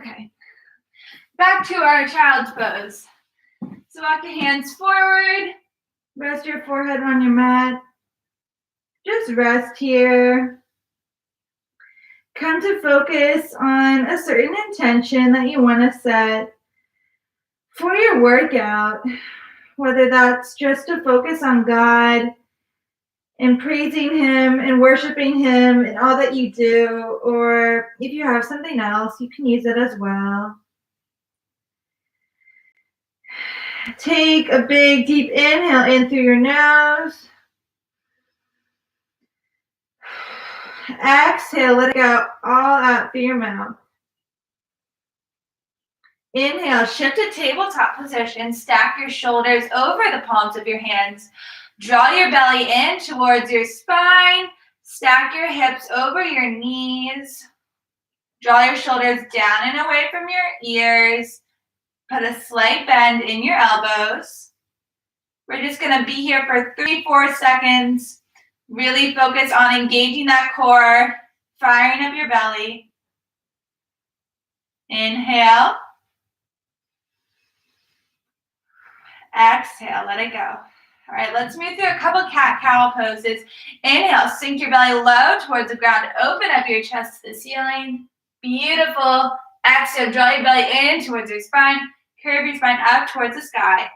Okay. Back to our child's pose. So walk your hands forward. Rest your forehead on your mat. Just rest here. Come to focus on a certain intention that you want to set for your workout, whether that's just to focus on God and praising Him and worshiping Him in all that you do, or if you have something else, you can use it as well. Take a big, deep inhale in through your nose. Exhale, let it go all out through your mouth. Inhale, shift to tabletop position. Stack your shoulders over the palms of your hands. Draw your belly in towards your spine. Stack your hips over your knees. Draw your shoulders down and away from your ears. Put a slight bend in your elbows. We're just going to be here for 3-4 seconds. Really focus on engaging that core, firing up your belly. Inhale. Exhale, let it go. All right, let's move through a couple cat-cow poses. Inhale, sink your belly low towards the ground. Open up your chest to the ceiling. Beautiful. Exhale, draw your belly in towards your spine. Curve your spine up towards the sky.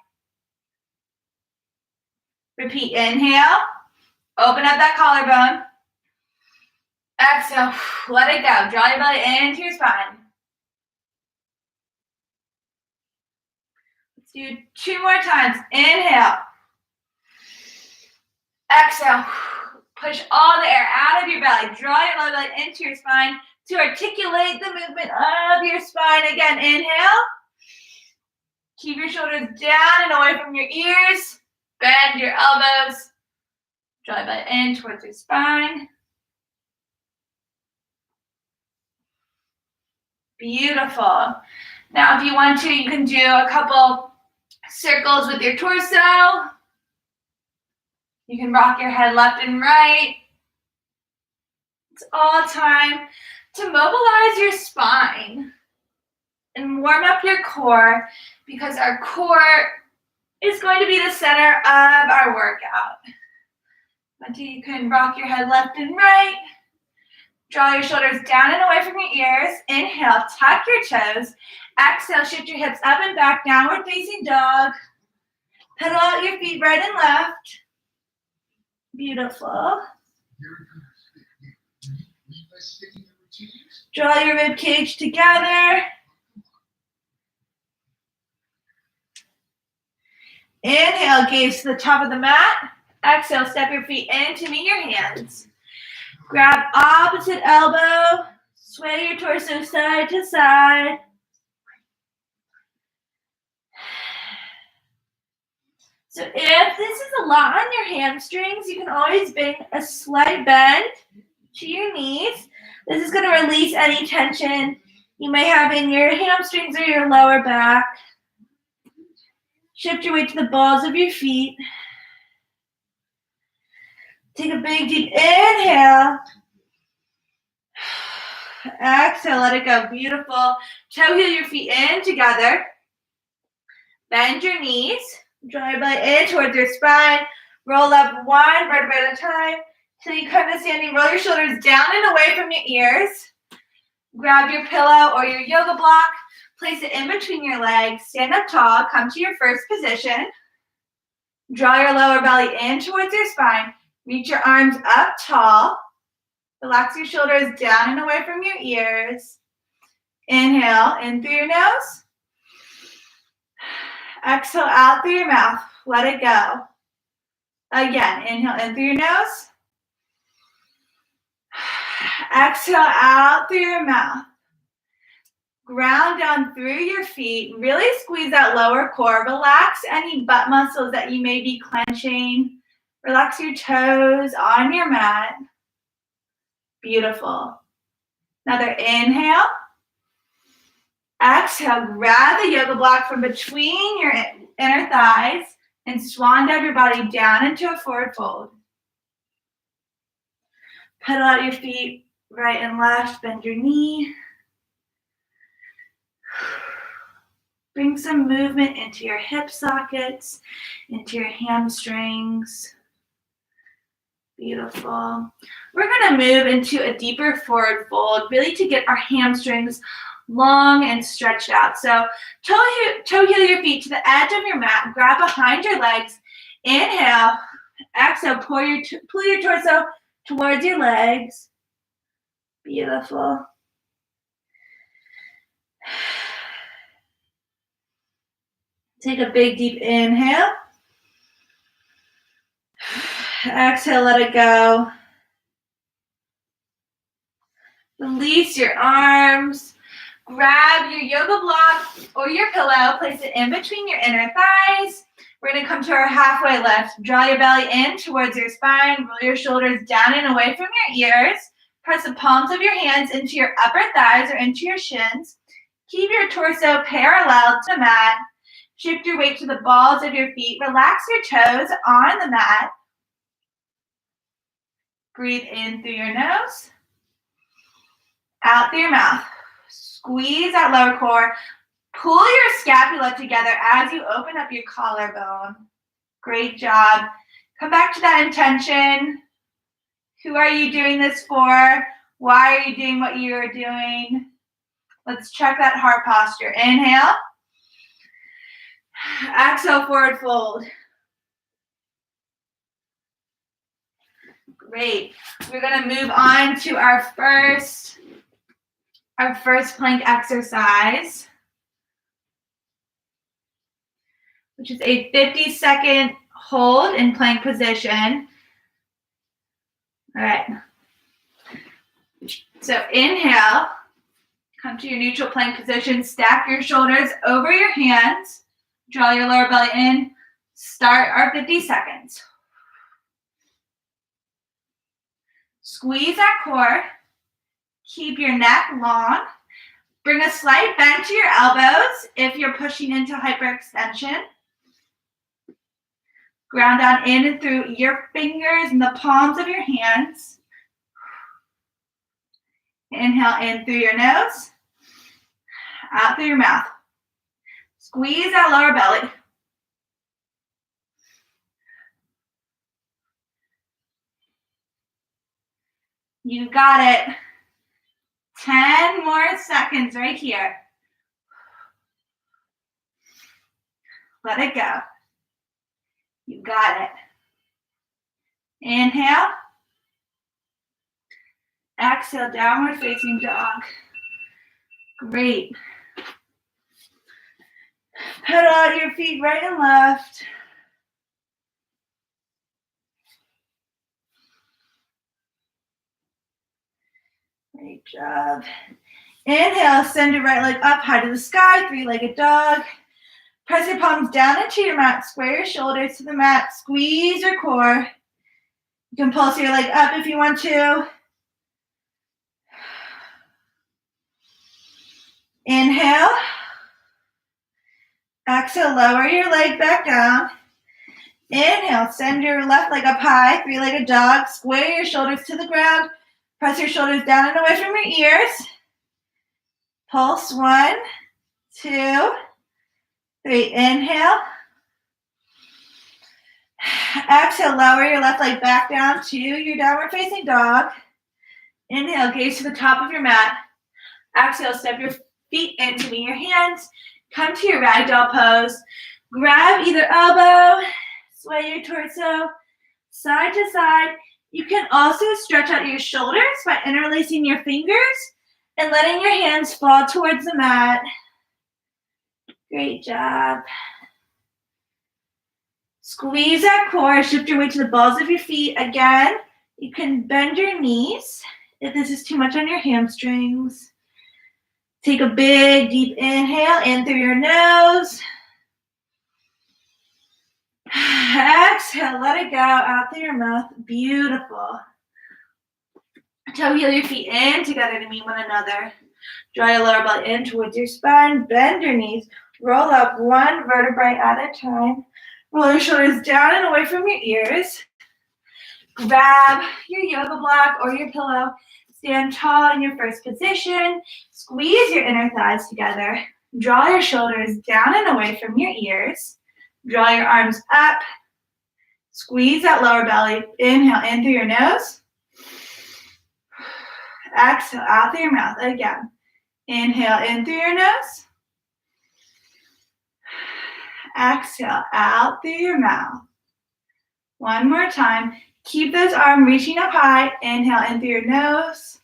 Repeat, inhale. Open up that collarbone. Exhale, let it go. Draw your belly into your spine. Let's do 2 more times. Inhale. Exhale. Push all the air out of your belly. Draw your lower belly into your spine to articulate the movement of your spine. Again, inhale. Keep your shoulders down and away from your ears. Bend your elbows. Draw your belly in towards your spine. Beautiful. Now, if you want to, you can do a couple circles with your torso. You can rock your head left and right. It's all time to mobilize your spine and warm up your core, because our core is going to be the center of our workout. Until you can rock your head left and right. Draw your shoulders down and away from your ears. Inhale, tuck your toes. Exhale, shift your hips up and back, downward facing dog. Pedal out your feet right and left. Beautiful. Draw your rib cage together. Inhale, gaze to the top of the mat. Exhale, step your feet in to meet your hands. Grab opposite elbow. Sway your torso side to side. So if this is a lot on your hamstrings, you can always bring a slight bend to your knees. This is going to release any tension you may have in your hamstrings or your lower back. Shift your weight to the balls of your feet. Take a big deep inhale. Exhale, let it go. Beautiful. Toe heel your feet in together. Bend your knees. Draw your belly in towards your spine. Roll up one vertebrae at a time till you come to standing. Roll your shoulders down and away from your ears. Grab your pillow or your yoga block. Place it in between your legs. Stand up tall. Come to your first position. Draw your lower belly in towards your spine. Reach your arms up tall. Relax your shoulders down and away from your ears. Inhale in through your nose. Exhale out through your mouth. Let it go. Again, inhale in through your nose. Exhale out through your mouth. Ground down through your feet. Really squeeze that lower core. Relax any butt muscles that you may be clenching. Relax your toes on your mat. Beautiful. Another inhale. Exhale, grab the yoga block from between your inner thighs and swan dive your body down into a forward fold. Pedal out your feet right and left, bend your knee. Bring some movement into your hip sockets, into your hamstrings. Beautiful. We're going to move into a deeper forward fold, really to get our hamstrings long and stretched out. So toe heel your feet to the edge of your mat. Grab behind your legs. Inhale. Exhale. Pull your torso towards your legs. Beautiful. Take a big, deep inhale. Exhale, let it go. Release your arms. Grab your yoga block or your pillow. Place it in between your inner thighs. We're going to come to our halfway lift. Draw your belly in towards your spine. Roll your shoulders down and away from your ears. Press the palms of your hands into your upper thighs or into your shins. Keep your torso parallel to the mat. Shift your weight to the balls of your feet. Relax your toes on the mat. Breathe in through your nose. Out through your mouth. Squeeze that lower core. Pull your scapula together as you open up your collarbone. Great job. Come back to that intention. Who are you doing this for? Why are you doing what you are doing? Let's check that heart posture. Inhale. Exhale, forward fold. Great. We're going to move on to our first plank exercise, which is a 50-second hold in plank position. All right. So inhale, come to your neutral plank position, stack your shoulders over your hands, draw your lower belly in, start our 50 seconds. Squeeze that core. Keep your neck long. Bring a slight bend to your elbows if you're pushing into hyperextension. Ground down in and through your fingers and the palms of your hands. Inhale in through your nose. Out through your mouth. Squeeze that lower belly. You got it. 10 more seconds right here. Let it go. You got it. Inhale. Exhale, downward facing dog. Great. Pedal out your feet right and left. Great job. Inhale, send your right leg up high to the sky, three-legged dog. Press your palms down into your mat. Square your shoulders to the mat. Squeeze your core. You can pulse your leg up if you want to. Inhale. Exhale, lower your leg back down. Inhale, send your left leg up high, three-legged dog. Square your shoulders to the ground. Press your shoulders down and away from your ears. Pulse 1, 2, 3. Inhale. Exhale, lower your left leg back down to your downward facing dog. Inhale, gaze to the top of your mat. Exhale, step your feet in to meet your hands. Come to your ragdoll pose. Grab either elbow, sway your torso side to side. You can also stretch out your shoulders by interlacing your fingers and letting your hands fall towards the mat. Great job. Squeeze that core. Shift your weight to the balls of your feet. Again, you can bend your knees if this is too much on your hamstrings. Take a big, deep inhale in through your nose. Exhale, let it go out through your mouth. Beautiful. Toe heel your feet in together to meet one another. Draw your lower belly in towards your spine. Bend your knees. Roll up one vertebrae at a time. Roll your shoulders down and away from your ears. Grab your yoga block or your pillow. Stand tall in your first position. Squeeze your inner thighs together. Draw your shoulders down and away from your ears. Draw your arms up. Squeeze that lower belly. Inhale in through your nose. Exhale out through your mouth again. Inhale in through your nose. Exhale out through your mouth. One more time. Keep those arms reaching up high. Inhale in through your nose.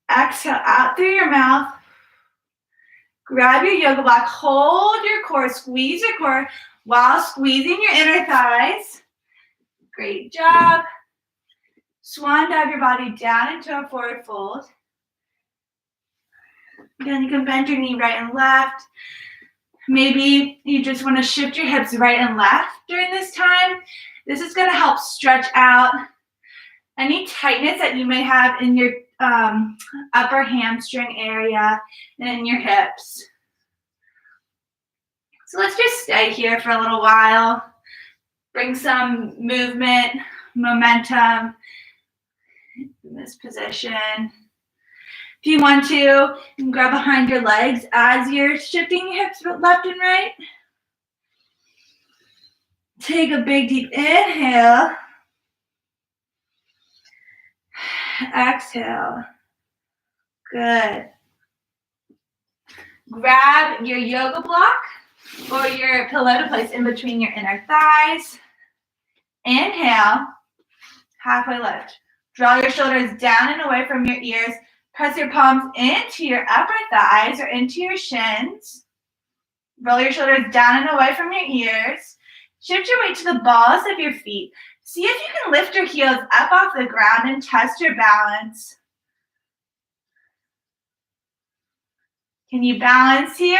Exhale out through your mouth. Grab your yoga block. Hold your core. Squeeze your core while squeezing your inner thighs. Great job. Swan dive your body down into a forward fold. Again, you can bend your knee right and left. Maybe you just want to shift your hips right and left during this time. This is going to help stretch out any tightness that you may have in your upper hamstring area and in your hips. So let's just stay here for a little while. Bring some movement, momentum in this position. If you want to, you can grab behind your legs as you're shifting your hips left and right. Take a big deep inhale. Exhale. Good. Grab your yoga block or your pillow to place in between your inner thighs. Inhale. Halfway lift. Draw your shoulders down and away from your ears. Press your palms into your upper thighs or into your shins. Roll your shoulders down and away from your ears. Shift your weight to the balls of your feet. See if you can lift your heels up off the ground and test your balance. Can you balance here?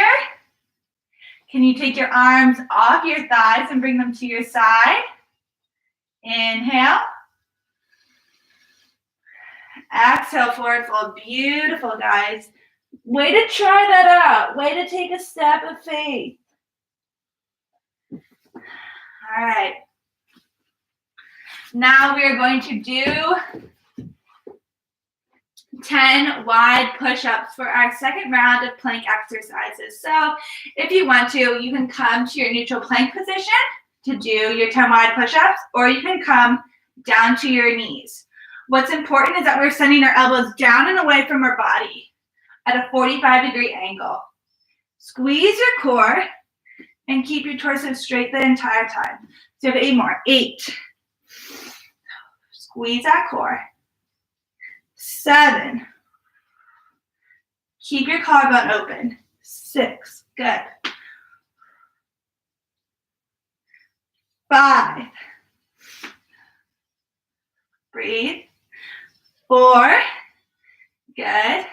Can you take your arms off your thighs and bring them to your side? Inhale. Exhale, forward fold. Beautiful, guys. Way to try that out. Way to take a step of faith. All right. Now we are going to do 10 wide push-ups for our second round of plank exercises. So if you want to, you can come to your neutral plank position to do your 10 wide push-ups, or you can come down to your knees. What's important is that we're sending our elbows down and away from our body at a 45-degree angle. Squeeze your core and keep your torso straight the entire time. So you have 8 more. 8. Squeeze that core. 7. Keep your collarbone open. 6. Good. 5. Breathe. 4. Good.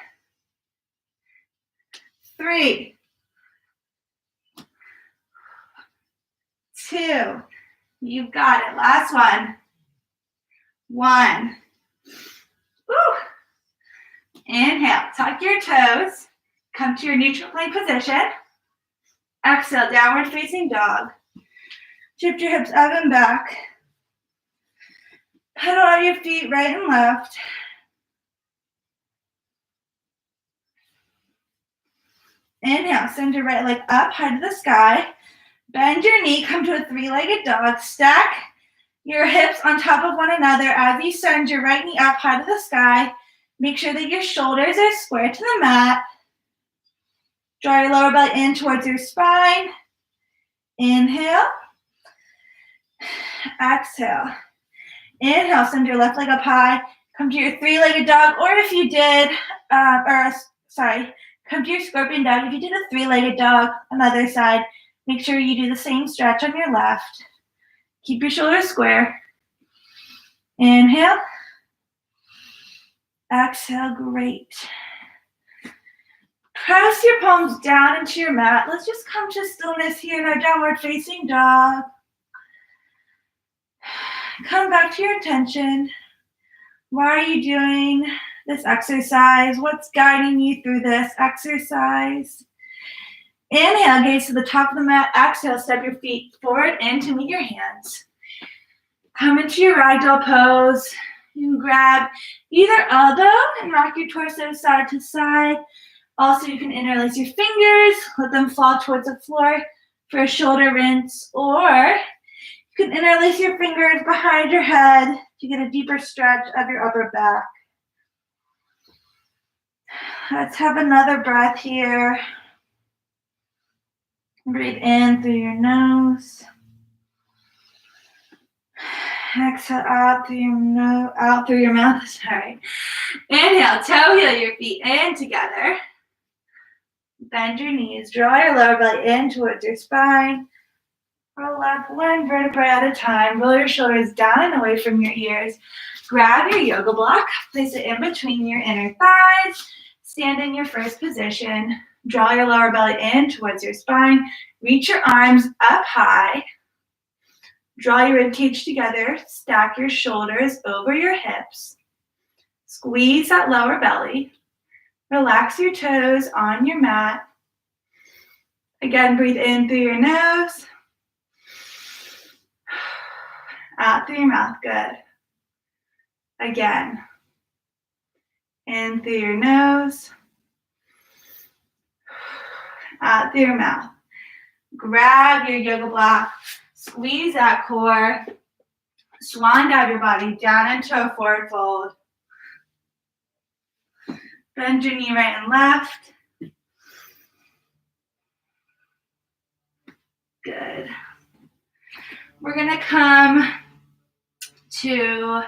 3. 2. You got it. Last one. 1. Woo. Inhale. Tuck your toes. Come to your neutral plank position. Exhale. Downward facing dog. Shift your hips up and back. Pedal out your feet right and left. Inhale, send your right leg up, high to the sky. Bend your knee, come to a 3-legged dog. Stack your hips on top of one another as you send your right knee up, high to the sky. Make sure that your shoulders are square to the mat. Draw your lower belly in towards your spine. Inhale. Exhale. Inhale, send your left leg up high. Come to your 3-legged dog, or if you did, come to your scorpion dog. If you did a 3-legged dog on the other side, make sure you do the same stretch on your left. Keep your shoulders square. Inhale. Exhale, great. Press your palms down into your mat. Let's just come to stillness here in our downward facing dog. Come back to your attention. Why are you doing this exercise? What's guiding you through this exercise? Inhale, gaze to the top of the mat. Exhale, step your feet forward in to meet your hands. Come into your ragdoll pose. You can grab either elbow and rock your torso side to side, Also, you can interlace your fingers, let them fall towards the floor for a shoulder rinse, or you can interlace your fingers behind your head to get a deeper stretch of your upper back. Let's have another breath here. Breathe in through your nose. Exhale out through your nose, out through your mouth. Sorry. Inhale, toe heel your feet in together. Bend your knees. Draw your lower belly in towards your spine. Roll up one vertebrae at a time. Roll your shoulders down and away from your ears. Grab your yoga block. Place it in between your inner thighs. Stand in your first position. Draw your lower belly in towards your spine. Reach your arms up high. Draw your ribcage together. Stack your shoulders over your hips. Squeeze that lower belly. Relax your toes on your mat. Again, breathe in through your nose. Out through your mouth. Good. Again. In through your nose. Out through your mouth. Grab your yoga block. Squeeze that core. Swan dive your body down into a forward fold. Bend your knee right and left. Good. We're gonna come to,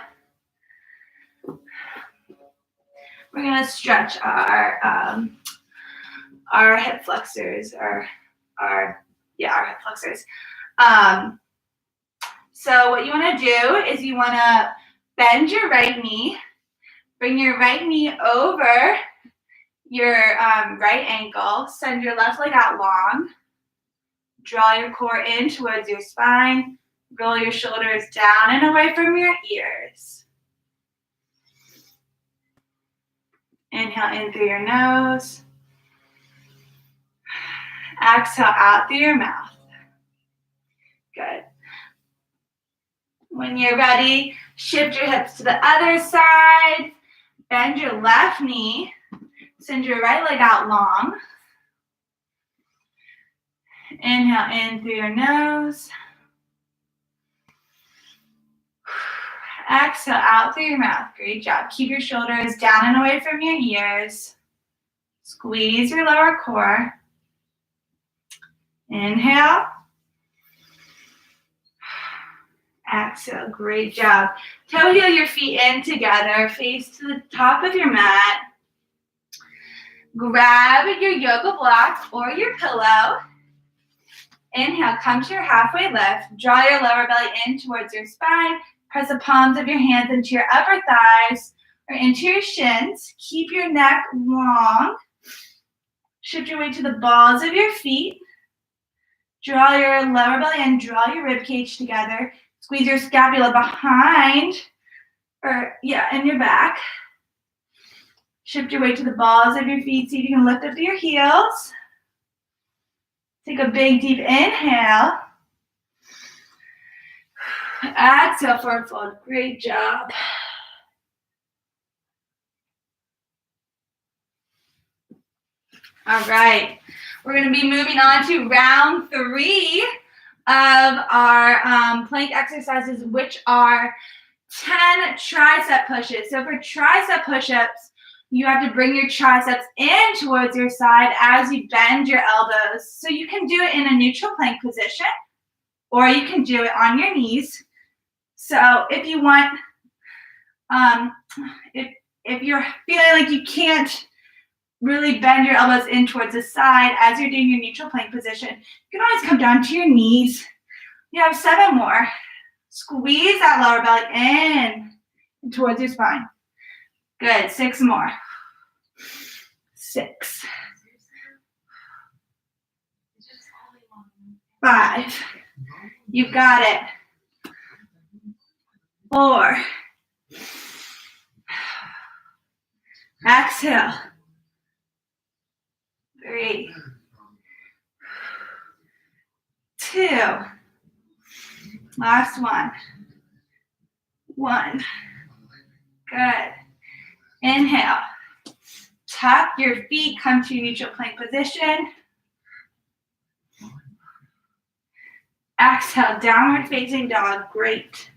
we're gonna stretch our hip flexors, our hip flexors. So what you wanna do is you wanna bend your right knee, bring your right knee over your right ankle, send your left leg out long, draw your core in towards your spine, roll your shoulders down and away from your ears. Inhale in through your nose. Exhale out through your mouth. Good. When you're ready, shift your hips to the other side. Bend your left knee. Send your right leg out long. Inhale in through your nose. Exhale out through your mouth. Great job. Keep your shoulders down and away from your ears. Squeeze your lower core. Inhale. Exhale. Great job. Toe heel your feet in together. Face to the top of your mat. Grab your yoga block or your pillow. Inhale, come to your halfway lift. Draw your lower belly in towards your spine. Press the palms of your hands into your upper thighs or into your shins. Keep your neck long. Shift your weight to the balls of your feet. Draw your lower belly in. Draw your rib cage together. Squeeze your scapula behind, in your back. Shift your weight to the balls of your feet. See if you can lift up to your heels. Take a big, deep inhale. Exhale, forward fold. Great job. All right. We're going to be moving on to round 3 of our plank exercises, which are 10 tricep pushes. So for tricep push-ups, you have to bring your triceps in towards your side as you bend your elbows. So you can do it in a neutral plank position, or you can do it on your knees. So if you want, if you're feeling like you can't really bend your elbows in towards the side as you're doing your neutral plank position, you can always come down to your knees. You have 7 more. Squeeze that lower belly in towards your spine. Good. 6 more. 6. 5. You got it. 4. Exhale. 3. 2. Last one. 1. Good. Inhale. tuck your feet, come to neutral plank position. Exhale, downward facing dog, great.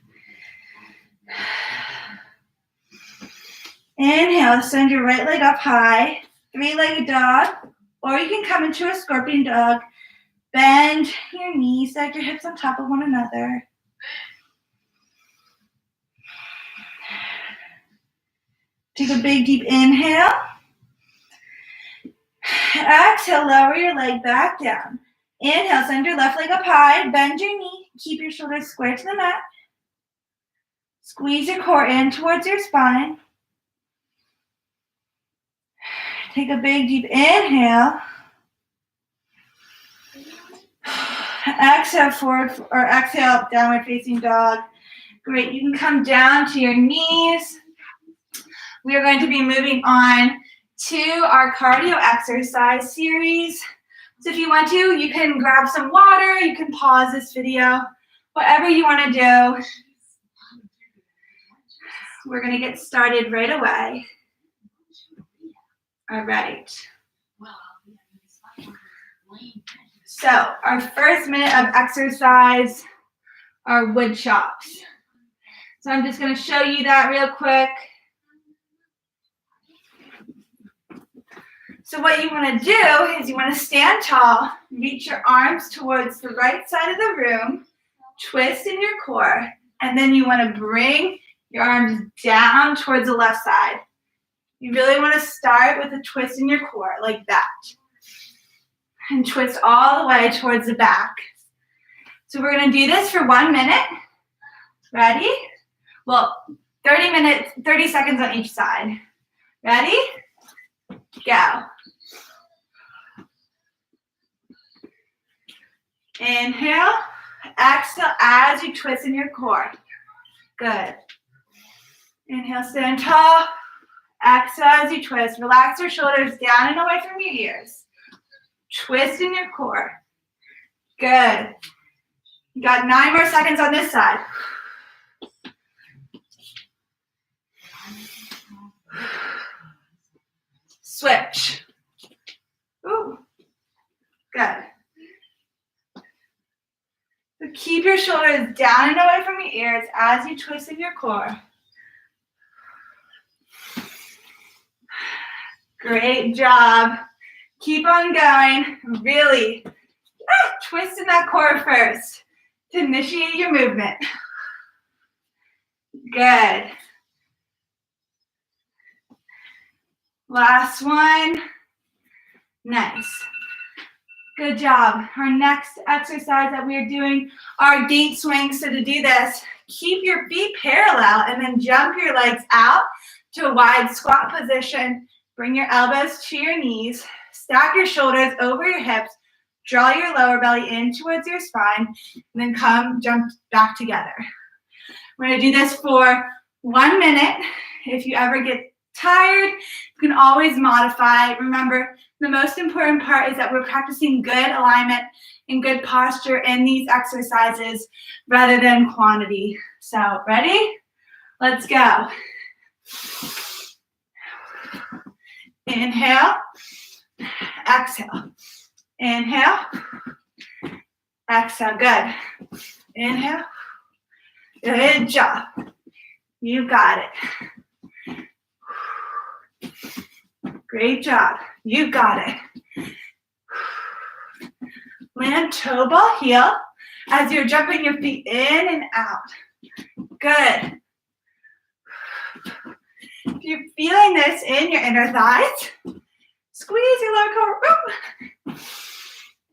Inhale, send your right leg up high, three-legged dog, or you can come into a scorpion dog. Bend your knees, stack your hips on top of one another. Take a big deep inhale. Exhale, lower your leg back down. Inhale, send your left leg up high, bend your knee, keep your shoulders square to the mat. Squeeze your core in towards your spine. Take a big deep inhale. Exhale, forward, or exhale, downward facing dog. Great, you can come down to your knees. We are going to be moving on to our cardio exercise series. So if you want to, you can grab some water, you can pause this video, whatever you want to do. We're going to get started right away. All right. So our first minute of exercise are wood chops. So I'm just going to show you that real quick. So what you want to do is you want to stand tall, reach your arms towards the right side of the room, twist in your core, and then you want to bring your arms down towards the left side. You really want to start with a twist in your core like that. And twist all the way towards the back. So we're going to do this for 1 minute. Ready? Well, 30 seconds on each side. Ready? Go. Inhale, exhale as you twist in your core. Good. Inhale, stand tall. Exhale as you twist. Relax your shoulders down and away from your ears. Twist in your core. Good. You got 9 more seconds on this side. Switch. Ooh. Good. So keep your shoulders down and away from your ears as you twist in your core. Great job. Keep on going. Really twist in that core first to initiate your movement. Good. Last one. Nice. Good job. Our next exercise that we are doing are gate swings. So to do this, keep your feet parallel and then jump your legs out to a wide squat position. Bring your elbows to your knees. Stack your shoulders over your hips. Draw your lower belly in towards your spine. And then jump back together. We're going to do this for 1 minute. If you ever get tired, you can always modify. Remember, the most important part is that we're practicing good alignment and good posture in these exercises rather than quantity. So, ready? Let's go. Inhale, exhale. Inhale, exhale. Good. Inhale. Good job. You got it. Great job. You got it. Land toe ball heel as you're jumping your feet in and out. Good. If you're feeling this in your inner thighs, squeeze your lower core.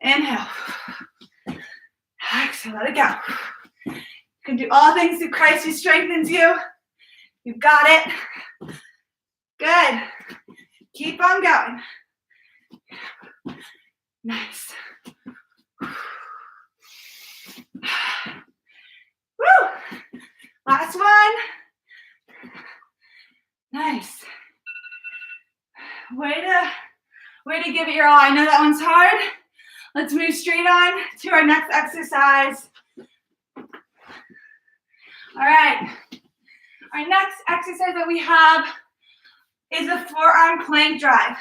Inhale. Exhale, let it go. You can do all things through Christ who strengthens you. You got it. Good. Keep on going. Nice. Woo! Last one. Nice. Way to give it your all. I know that one's hard. Let's move straight on to our next exercise. All right. Our next exercise that we have is a forearm plank drive.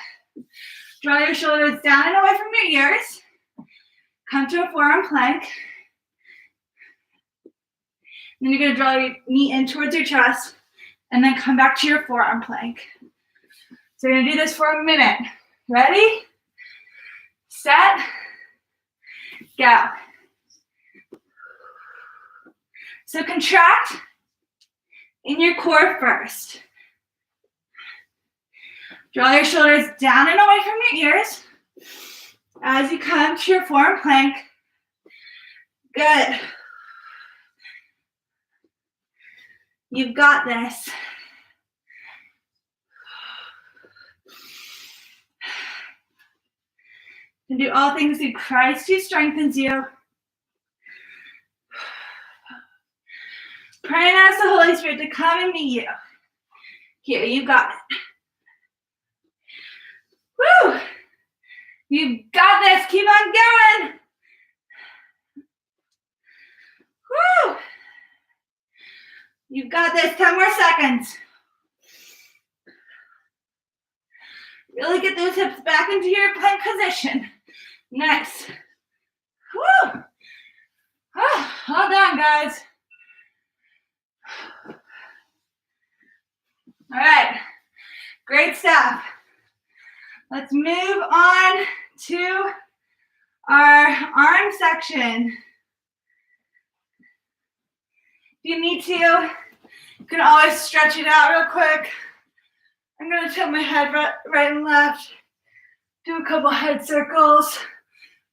Draw your shoulders down and away from your ears. Come to a forearm plank. Then you're going to draw your knee in towards your chest and then come back to your forearm plank. So you're going to do this for a minute. Ready? Set. Go. So contract in your core first. Draw your shoulders down and away from your ears as you come to your forearm plank. Good. You've got this. And do all things through Christ who strengthens you. Pray and ask the Holy Spirit to come and meet you. Here, you got it. Woo! You got this. Keep on going. Woo! You've got this. 10 more seconds. Really get those hips back into your plank position. Nice. Woo! Oh, all done, guys. All right. Great stuff. Let's move on to our arm section. If you need to, you can always stretch it out real quick. I'm going to tilt my head right and left. Do a couple head circles.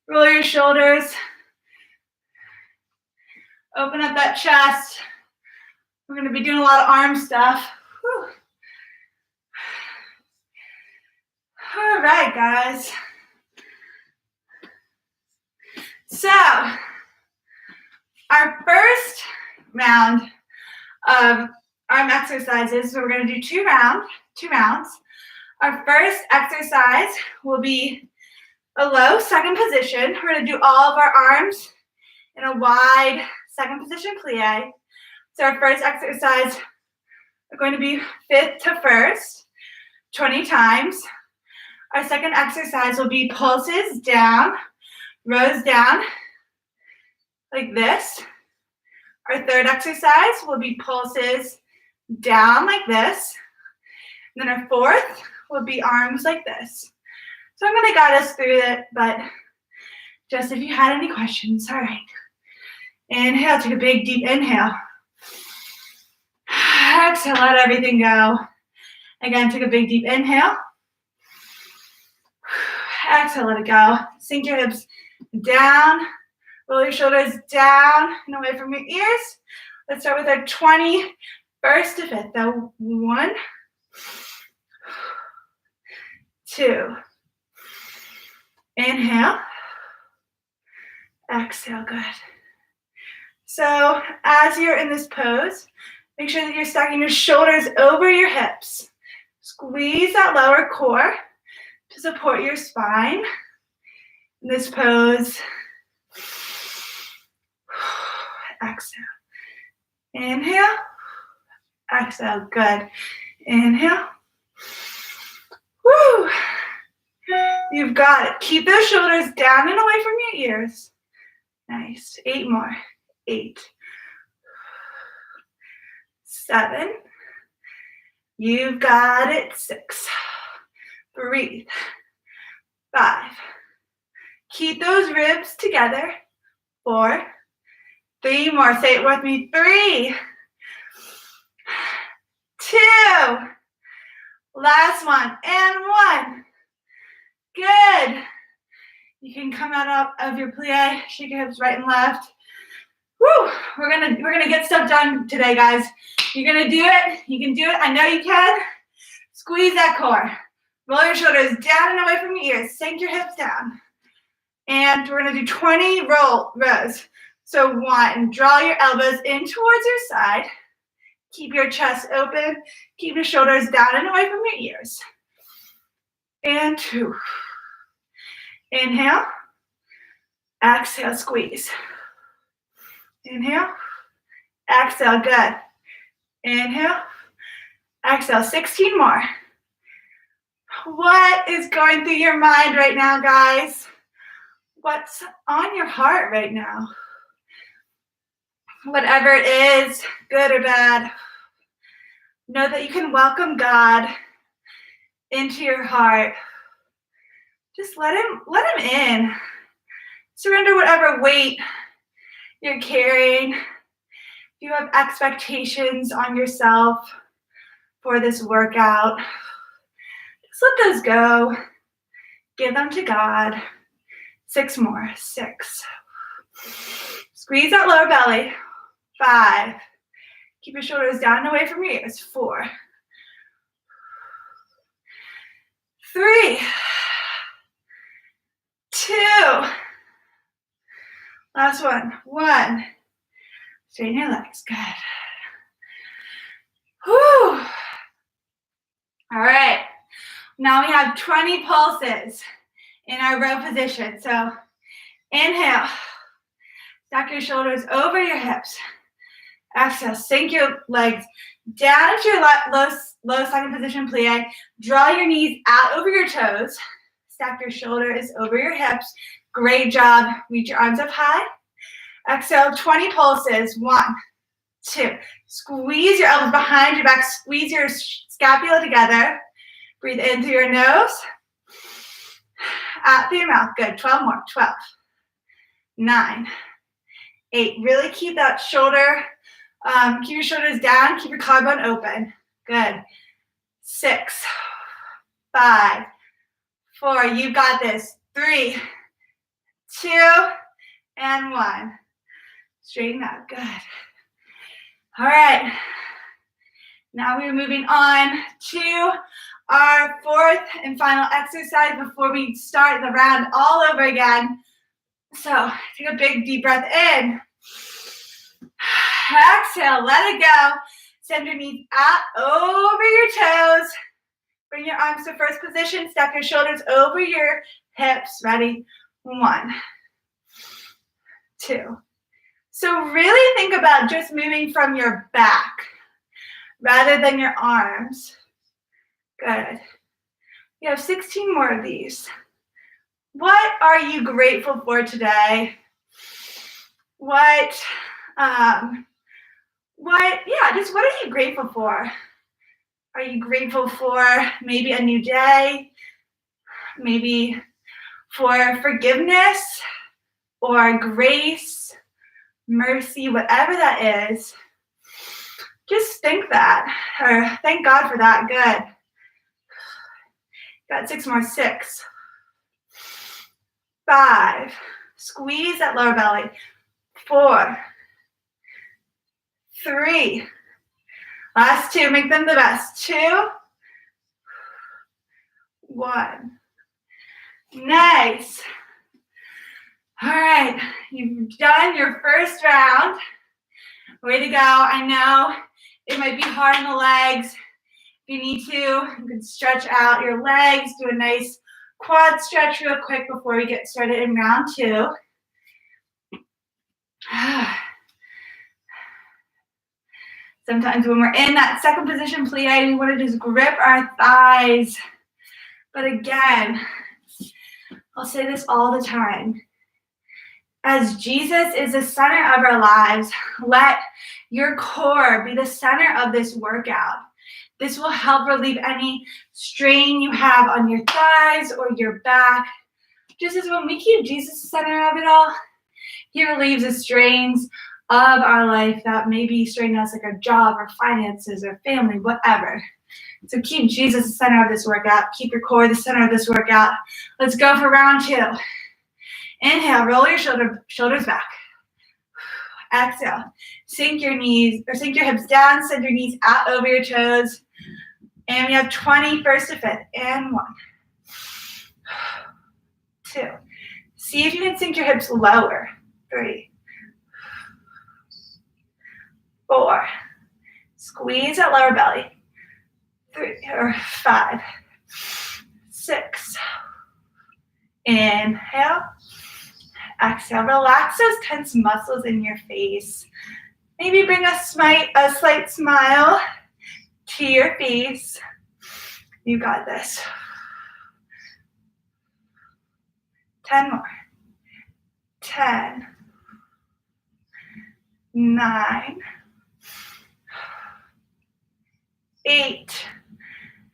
Roll your shoulders. Open up that chest. We're going to be doing a lot of arm stuff. Whew. All right, guys. So, our first round of arm exercises, so we're going to do two rounds. Our first exercise will be a low second position. We're going to do all of our arms in a wide second position plie. So our first exercise are going to be fifth to first, 20 times. Our second exercise will be pulses down, rows down, like this. Our third exercise will be pulses down like this. And then our fourth will be arms like this. So I'm going to guide us through it, but just if you had any questions. All right. Inhale, take a big deep inhale. Exhale, let everything go. Again, take a big deep inhale. Exhale, let it go. Sink your hips down. Roll your shoulders down and away from your ears. Let's start with our 20 first to fifth. So 1, 2. Inhale. Exhale, good. So as you're in this pose, make sure that you're stacking your shoulders over your hips. Squeeze that lower core to support your spine. In this pose, exhale. Inhale. Exhale, good. Inhale. Woo! You've got it. Keep those shoulders down and away from your ears. Nice. 8 more. 8. 7. You've got it. 6. Breathe. 5. Keep those ribs together. 4. 3 more. Say it with me. 3. 2. Last one. And 1. Good. You can come out of your plie. Shake your hips right and left. Woo! We're gonna get stuff done today, guys. You're gonna do it. You can do it. I know you can. Squeeze that core. Roll your shoulders down and away from your ears. Sink your hips down. And we're gonna do 20 rows. So 1, draw your elbows in towards your side. Keep your chest open. Keep your shoulders down and away from your ears. And 2. Inhale. Exhale, squeeze. Inhale. Exhale, good. Inhale. Exhale, 16 more. What is going through your mind right now, guys? What's on your heart right now? Whatever it is, good or bad, know that you can welcome God into your heart. Just let him in. Surrender whatever weight you're carrying. If you have expectations on yourself for this workout, just let those go. Give them to God. 6 more. 6. Squeeze that lower belly. 5. Keep your shoulders down and away from your ears. 4. 3. 2. Last one. 1. Straighten your legs. Good. Whew. All right. Now we have 20 pulses in our row position. So inhale. Stack your shoulders over your hips. Exhale. Sink your legs down into your low second position plie. Draw your knees out over your toes. Stack your shoulders over your hips. Great job. Reach your arms up high. Exhale, 20 pulses. 1, 2. Squeeze your elbows behind your back. Squeeze your scapula together. Breathe in through your nose. Out through your mouth. Good. 12 more. 12. 9. 8. Really keep that shoulder. Keep your shoulders down. Keep your collarbone open. Good. 6. 5. 4. You've got this. 3, 2, and 1. Straighten up. Good. All right. Now we're moving on to our 4th and final exercise before we start the round all over again. So take a big deep breath in. Exhale. Let it go. Send your knees out over your toes. Bring your arms to first position. Stack your shoulders over your hips. Ready? 1, 2. So really think about just moving from your back rather than your arms. Good. You have 16 more of these. What are you grateful for today? What are you grateful for? Are you grateful for maybe a new day? Maybe for forgiveness or grace, mercy, whatever that is. Just think that, or thank God for that. Good. Got 6 more. 6. 5. Squeeze that lower belly. 4. 3. Last 2. Make them the best. 2. 1. Nice. All right. You've done your first round. Way to go. I know it might be hard on the legs. If you need to, you can stretch out your legs. Do a nice quad stretch real quick before we get started in round 2. Sometimes when we're in that second position plie, we want to just grip our thighs. But again, I'll say this all the time. As Jesus is the center of our lives, let your core be the center of this workout. This will help relieve any strain you have on your thighs or your back. Just as when we keep Jesus the center of it all, he relieves the strains of our life that may be straining us, like our job or finances or family, whatever. So keep Jesus the center of this workout. Keep your core the center of this workout. Let's go for round 2. Inhale, roll your shoulders back. Exhale, sink your hips down, send your knees out over your toes. And we have 20, first to fifth. And 1, 2. See if you can sink your hips lower. 3, 4. Squeeze that lower belly. 5, 6. Inhale. Exhale. Relax those tense muscles in your face. Maybe bring a slight smile to your face. You got this. 10 more. 10, 9, 8.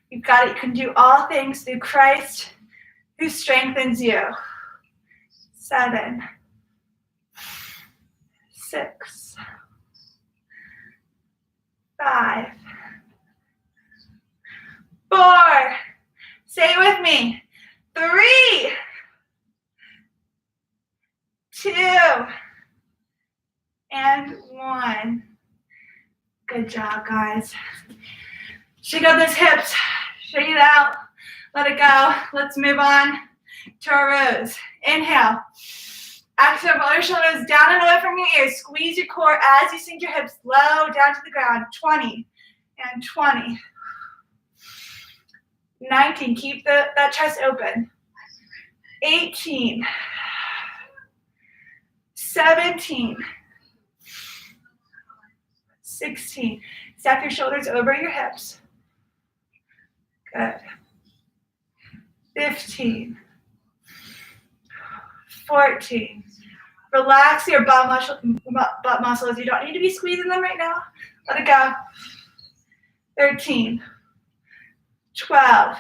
You've got it. You can do all things through Christ who strengthens you. 7, 6, 5, 4. Say it with me. 3, 2, and 1. Good job, guys. Shake out those hips. Shake it out. Let it go. Let's move on to our rows. Inhale. Exhale, roll your shoulders down and away from your ears. Squeeze your core as you sink your hips low down to the ground. 20 and 20. 19. Keep that chest open. 18. 17. 16. Stack your shoulders over your hips. Good. 15. 14. Relax your butt muscles. You don't need to be squeezing them right now. Let it go. 13. 12.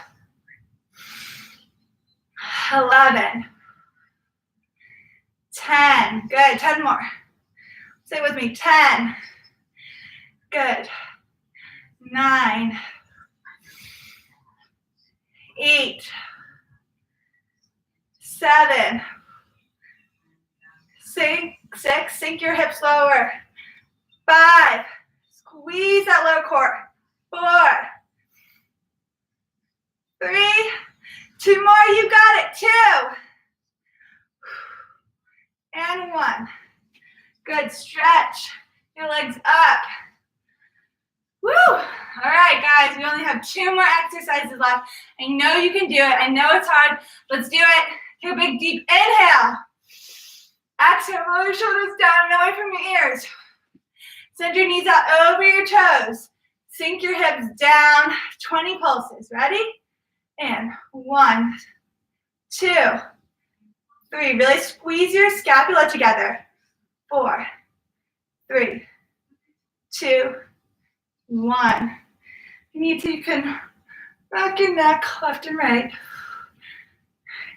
11. 10. Good. 10 more. Say it with me. 10. Good. 9. 8. 7. 6. Sink your hips lower. 5. Squeeze that lower core. 4. 3. 2 more. You got it. 2. And 1. Good. Stretch your legs up. Woo! All right, guys. We only have 2 more exercises left. I know you can do it. I know it's hard. Let's do it. Take a big, deep inhale. Exhale. Roll your shoulders down and away from your ears. Send your knees out over your toes. Sink your hips down. 20 pulses. Ready? And 1, 2, 3. Really squeeze your scapula together. 4, 3, 2, 1. If you need to, you can rock your neck left and right.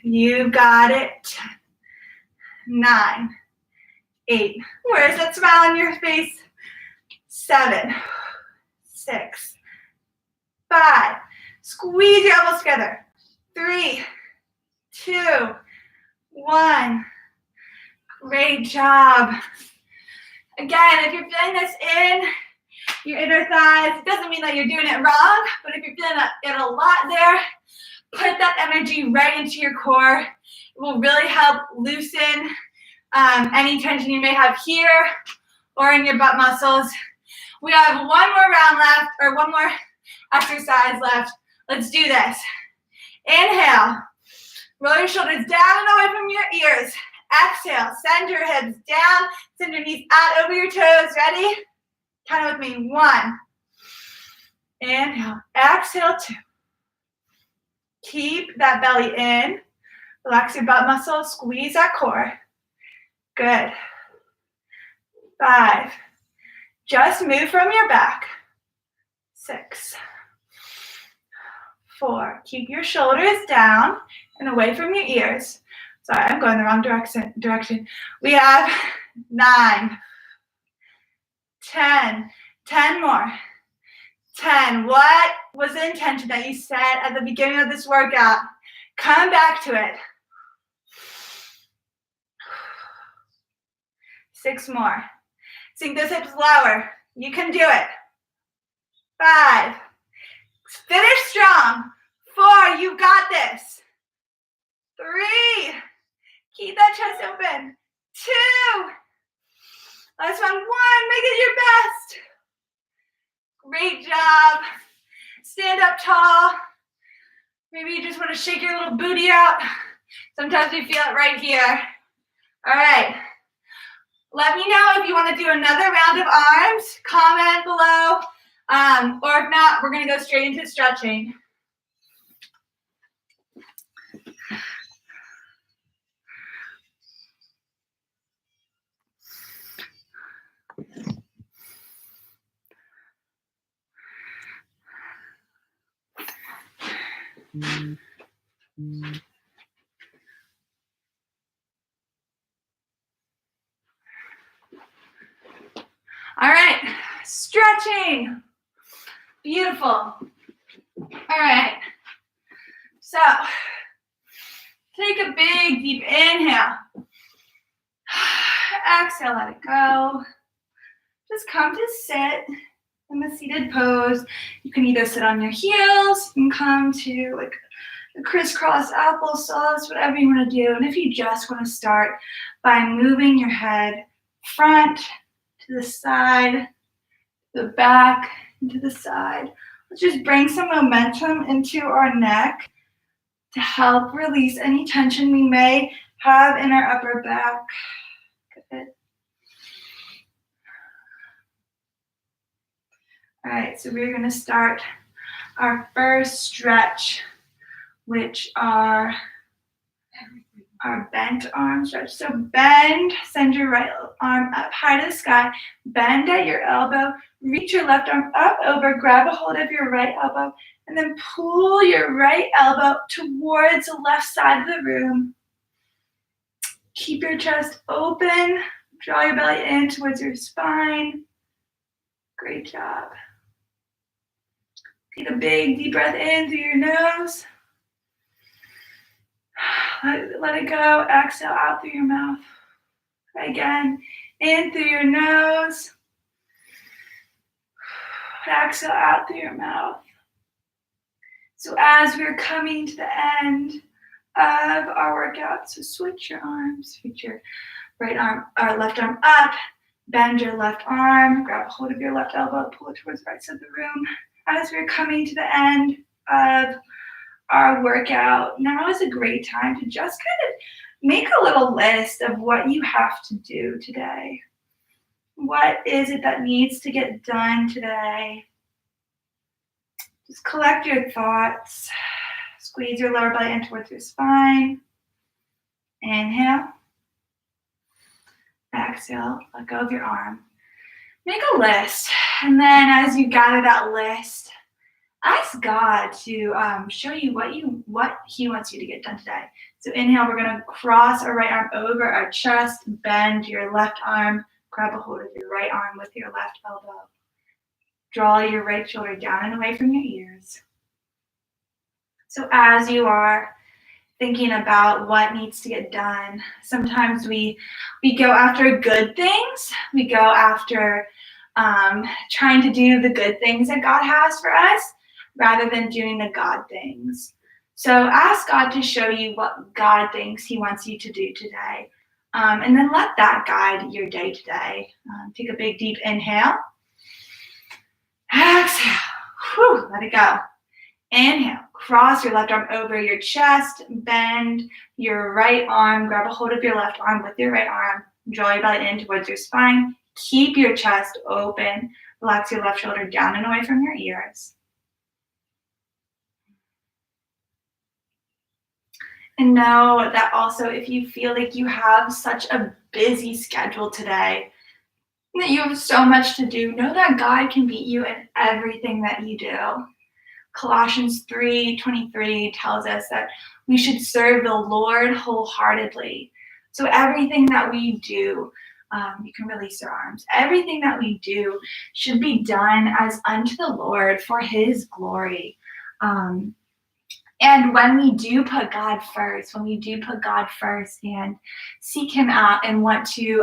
You got it. 9, 8. Where's that smile on your face? 7, 6, 5. Squeeze your elbows together. 3, 2, 1. Great job. Again, if you're feeling this in your inner thighs, it doesn't mean that you're doing it wrong, but if you're feeling it a lot there, put that energy right into your core. It will really help loosen any tension you may have here or in your butt muscles. We have 1 more round left, or 1 more exercise left. Let's do this. Inhale. Roll your shoulders down and away from your ears. Exhale. Send your hips down. Send your knees out over your toes. Ready? Count it with me. 1. Inhale. Exhale. 2. Keep that belly in. Relax your butt muscles. Squeeze that core. Good. 5. Just move from your back. 6. 4. Keep your shoulders down and away from your ears. Sorry, I'm going the wrong direction. We have 9, 10. 10 more. 10. What was the intention that you set at the beginning of this workout? Come back to it. 6 more. Sink those hips lower. You can do it. 5. Finish strong. 4. You got this. 3. Keep that chest open. 2. Last one. 1. Make it your best. Great job. Stand up tall. Maybe you just want to shake your little booty out. Sometimes we feel it right here. All right. Let me know if you want to do another round of arms. Comment below. Or if not, we're going to go straight into stretching. All right, stretching. Beautiful. All right. So, take a big, deep inhale. Exhale, let it go. Just come to sit in the seated pose. You can either sit on your heels, you can come to like a crisscross applesauce, whatever you want to do. And if you just want to start by moving your head front to the side, the back, and to the side. Let's just bring some momentum into our neck to help release any tension we may have in our upper back. Good. All right, so we're going to start our first stretch, which are our bent arm stretch. So bend, send your right arm up high to the sky, bend at your elbow, reach your left arm up over, grab a hold of your right elbow, and then pull your right elbow towards the left side of the room. Keep your chest open, draw your belly in towards your spine. Great job. Take a big deep breath in through your nose. Let it go. Exhale out through your mouth. Again, in through your nose. Exhale out through your mouth. So as we're coming to the end of our workout, so switch your arms, switch your right arm or left arm up, bend your left arm, grab a hold of your left elbow, pull it towards the right side of the room. As we're coming to the end of our workout, now is a great time to just kind of make a little list of what you have to do today. What is it that needs to get done today? Just collect your thoughts. Squeeze your lower belly in towards your spine. Inhale. Exhale. Let go of your arm. Make a list. And then as you gather that list, ask God to show you what He wants you to get done today. So inhale, we're going to cross our right arm over our chest, bend your left arm, grab a hold of your right arm with your left elbow. Draw your right shoulder down and away from your ears. So as you are thinking about what needs to get done, sometimes we go after good things. We go after trying to do the good things that God has for us, rather than doing the God things. So ask God to show you what God thinks He wants you to do today. And then let that guide your day today. Take a big deep inhale. Exhale. Whew, let it go. Inhale. Cross your left arm over your chest. Bend your right arm. Grab a hold of your left arm with your right arm. Draw your belly in towards your spine. Keep your chest open. Relax your left shoulder down and away from your ears. And know that also if you feel like you have such a busy schedule today, that you have so much to do, know that God can meet you in everything that you do. Colossians 3:23 tells us that we should serve the Lord wholeheartedly. So everything that we do, you can release your arms. Everything that we do should be done as unto the Lord for His glory. And when we do put God first, and seek Him out and want to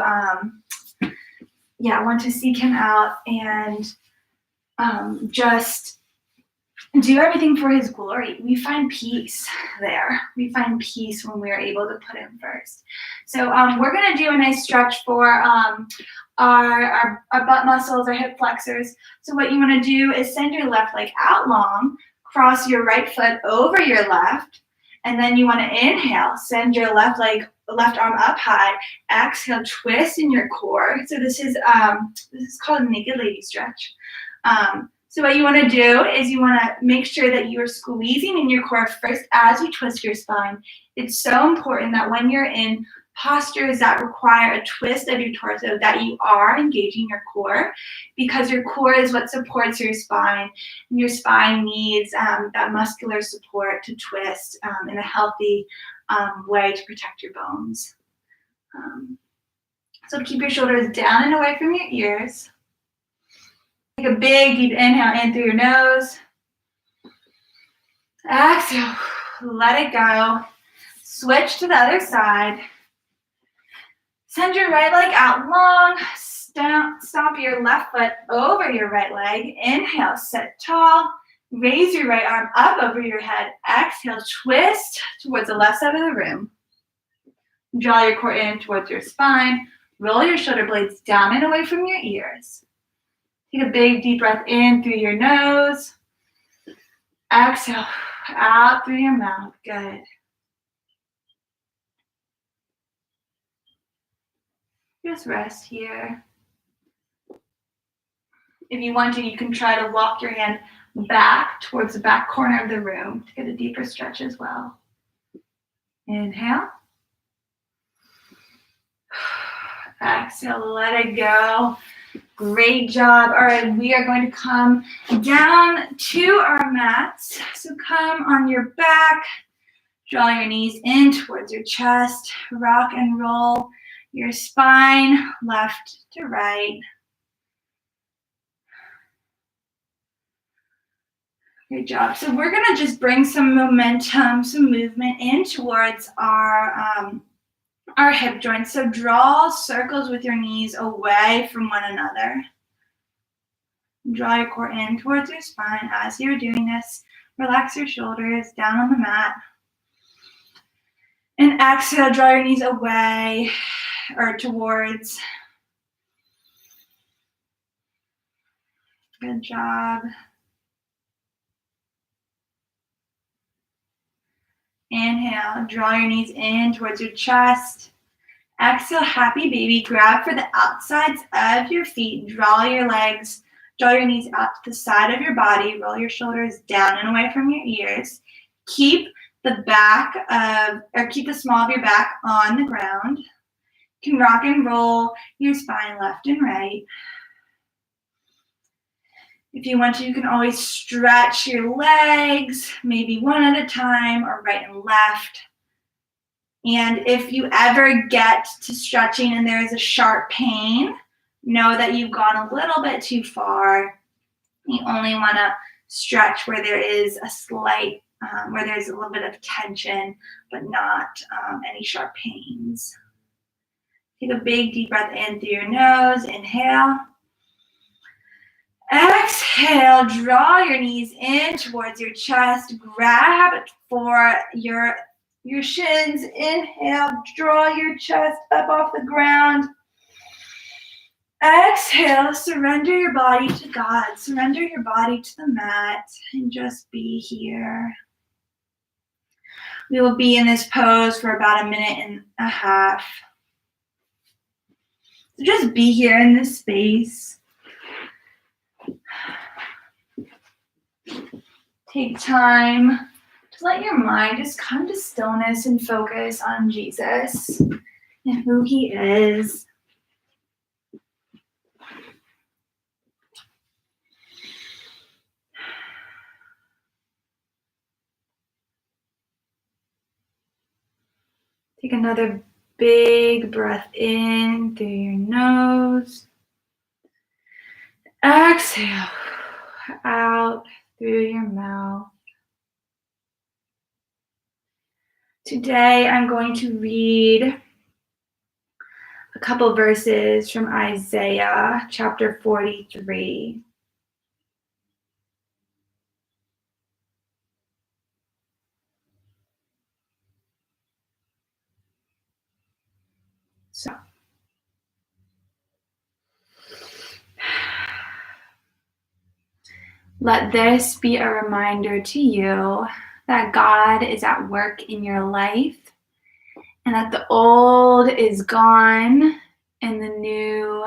seek Him out and just do everything for His glory, we find peace there. We find peace when we're able to put Him first. So we're going to do a nice stretch for our butt muscles, our hip flexors. So what you want to do is send your left leg out long, cross your right foot over your left, and then you want to inhale, send your left arm up high, exhale, twist in your core. So this is called a naked lady stretch. So what you want to do is you want to make sure that you are squeezing in your core first as you twist your spine. It's so important that when you're in postures that require a twist of your torso, that you are engaging your core, because your core is what supports your spine. And your spine needs that muscular support to twist in a healthy way to protect your bones. So keep your shoulders down and away from your ears. Take a big, deep inhale in through your nose. Exhale, let it go. Switch to the other side. Send your right leg out long. Stomp your left foot over your right leg. Inhale, sit tall. Raise your right arm up over your head. Exhale, twist towards the left side of the room. Draw your core in towards your spine. Roll your shoulder blades down and away from your ears. Take a big, deep breath in through your nose. Exhale out through your mouth. Good. Just rest here. If you want to, you can try to walk your hand back towards the back corner of the room to get a deeper stretch as well. Inhale. Exhale, let it go. Great job. All right, we are going to come down to our mats. So come on your back, draw your knees in towards your chest, rock and roll your spine left to right. Good job. So we're gonna just bring some momentum, some movement in towards our hip joints. So draw circles with your knees away from one another. Draw your core in towards your spine. As you're doing this, relax your shoulders down on the mat. And exhale, draw your knees away or towards. Good job. Inhale, draw your knees in towards your chest. Exhale, happy baby. Grab for the outsides of your feet. Draw your legs, draw your knees out to the side of your body. Roll your shoulders down and away from your ears. Keep the small of your back on the ground. You can rock and roll your spine left and right. If you want to, you can always stretch your legs, maybe one at a time or right and left. And if you ever get to stretching and there is a sharp pain, know that you've gone a little bit too far. You only want to stretch where there is a slight, where there's a little bit of tension, but not any sharp pains. Take a big deep breath in through your nose. Inhale. Exhale, draw your knees in towards your chest. Grab for your shins. Inhale, draw your chest up off the ground. Exhale, surrender your body to God. Surrender your body to the mat and just be here. We will be in this pose for about 1.5 minutes. So just be here in this space. Take time to let your mind just come to stillness and focus on Jesus and who he is. Take another big breath in through your nose. Exhale out through your mouth. Today I'm going to read a couple verses from Isaiah chapter 43. So, let this be a reminder to you that God is at work in your life and that the old is gone and the new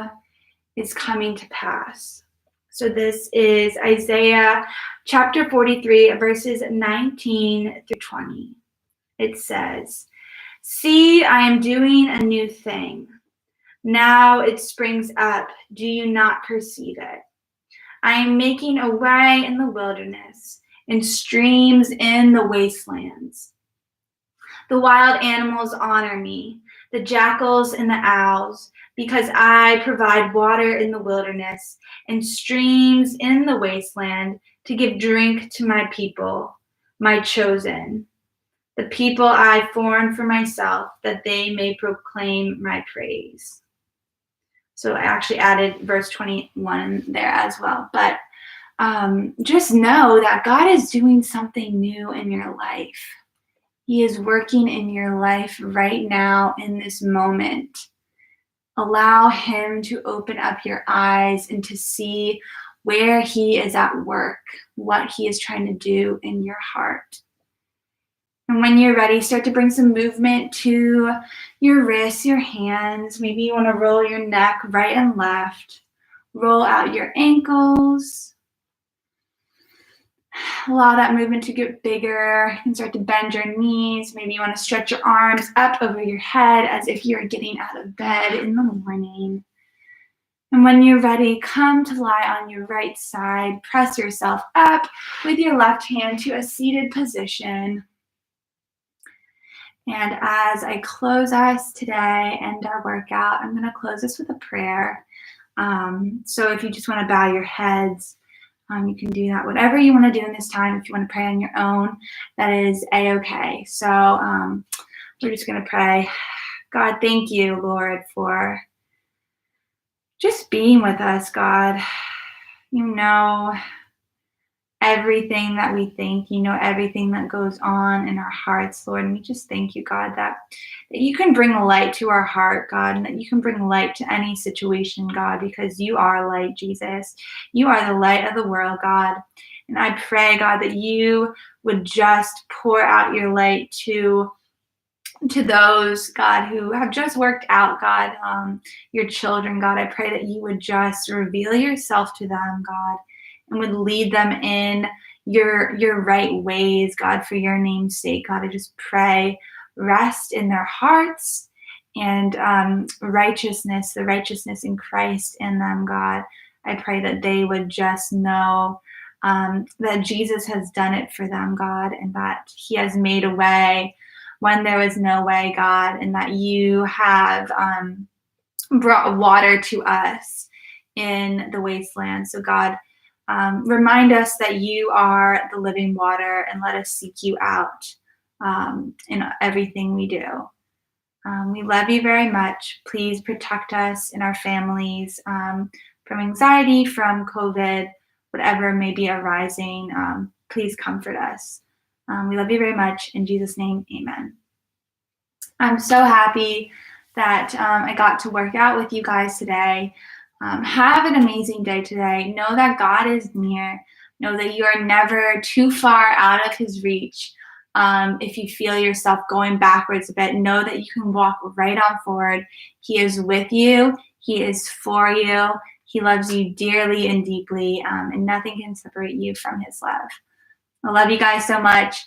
is coming to pass. So this is Isaiah chapter 43, verses 19 through 20. It says, "See, I am doing a new thing. Now it springs up. Do you not perceive it? I am making a way in the wilderness and streams in the wastelands. The wild animals honor me, the jackals and the owls, because I provide water in the wilderness and streams in the wasteland to give drink to my people, my chosen, the people I formed for myself, that they may proclaim my praise." So I actually added verse 21 there as well. But just know that God is doing something new in your life. He is working in your life right now in this moment. Allow him to open up your eyes and to see where he is at work, what he is trying to do in your heart. And when you're ready, start to bring some movement to your wrists, your hands. Maybe you want to roll your neck right and left. Roll out your ankles. Allow that movement to get bigger. You can start to bend your knees. Maybe you want to stretch your arms up over your head as if you're getting out of bed in the morning. And when you're ready, come to lie on your right side. Press yourself up with your left hand to a seated position. And as I close us today and our workout, I'm going to close this with a prayer. So if you just want to bow your heads, you can do that. Whatever you want to do in this time, if you want to pray on your own, that is a-okay. So we're just going to pray. God, thank you, Lord, for just being with us, God. You know everything that we think, you know everything that goes on in our hearts, Lord. And we just thank you, God, that you can bring light to our heart, God, and that you can bring light to any situation, God, because you are light, Jesus. You are the light of the world, God. And I pray, God, that you would just pour out your light to those, God, who have just worked out, God, your children, God. I pray that you would just reveal yourself to them, God, and would lead them in your right ways, God, for your name's sake. God, I just pray rest in their hearts and righteousness, the righteousness in Christ in them, God. I pray that they would just know that Jesus has done it for them, God, and that he has made a way when there was no way, God, and that you have brought water to us in the wasteland. So, God, remind us that you are the living water, and let us seek you out in everything we do. We love you very much. Please protect us and our families from anxiety, from COVID, whatever may be arising. Please comfort us. We love you very much. In Jesus' name, amen. I'm so happy that I got to work out with you guys today. Have an amazing day today. Know that God is near. Know that you are never too far out of his reach. If you feel yourself going backwards a bit, know that you can walk right on forward. He is with you. He is for you. He loves you dearly and deeply, and nothing can separate you from his love. I love you guys so much.